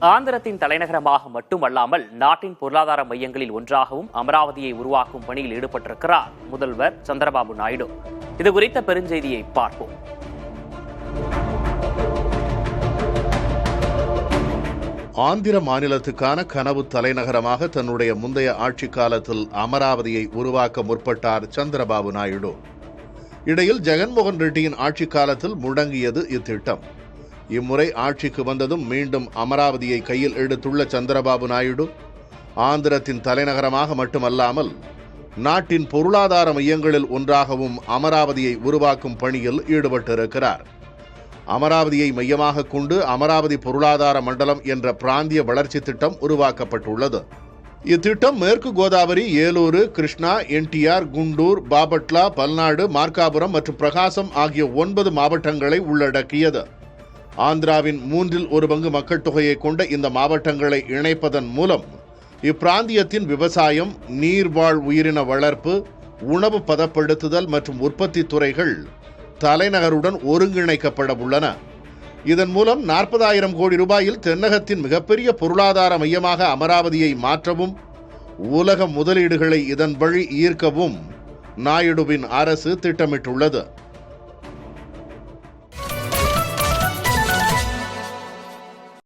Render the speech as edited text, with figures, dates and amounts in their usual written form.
ஆந்திரத்தின் தலைநகரமாக மட்டுமல்லாமல் நாட்டின் பொருளாதார மையங்களில் ஒன்றாகவும் அமராவதியை உருவாக்கும் பணியில் ஈடுபட்டிருக்கிறார் முதல்வர் சந்திரபாபு நாயுடு. இது குறித்த பெருஞ்செய்தியை பார்ப்போம். ஆந்திர மாநிலத்துக்கான கனவு தலைநகரமாக தன்னுடைய முந்தைய ஆட்சி காலத்தில் அமராவதியை உருவாக்க முற்பட்டார் சந்திரபாபு நாயுடு. இடையில் ஜெகன்மோகன் ரெட்டியின் ஆட்சி காலத்தில் முடங்கியது இத்திட்டம். இம்முறை ஆட்சிக்கு வந்ததும் மீண்டும் அமராவதியை கையில் எடுத்துள்ள சந்திரபாபு நாயுடு ஆந்திரத்தின் தலைநகரமாக மட்டுமல்லாமல் நாட்டின் பொருளாதார மையங்களில் ஒன்றாகவும் அமராவதியை உருவாக்கும் பணியில் ஈடுபட்டிருக்கிறார். அமராவதியை மையமாக கொண்டு அமராவதி பொருளாதார மண்டலம் என்ற பிராந்திய வளர்ச்சி திட்டம் உருவாக்கப்பட்டுள்ளது. இத்திட்டம் மேற்கு கோதாவரி, ஏலூர், கிருஷ்ணா, என்டிஆர், குண்டூர், பாபட்லா, பல்நாடு, மார்க்காபுரம் மற்றும் பிரகாசம் ஆகிய 9 மாவட்டங்களை உள்ளடக்கியது. ஆந்திராவின் 1/3 பங்கு மக்கள் தொகையை கொண்ட இந்த மாவட்டங்களை இணைப்பதன் மூலம் இப்பிராந்தியத்தின் விவசாயம், நீர்வாழ் உயிரின வளர்ப்பு, உணவு பதப்படுத்துதல் மற்றும் உற்பத்தி துறைகள் தலைநகருடன் ஒருங்கிணைக்கப்பட உள்ளன. இதன் மூலம் 40,000 கோடி ரூபாயில் தென்னகத்தின் மிகப்பெரிய பொருளாதார மையமாக அமராவதியை மாற்றவும் உலக முதலீடுகளை இதன் வழி ஈர்க்கவும் நாயுடுவின் அரசு திட்டமிட்டுள்ளது.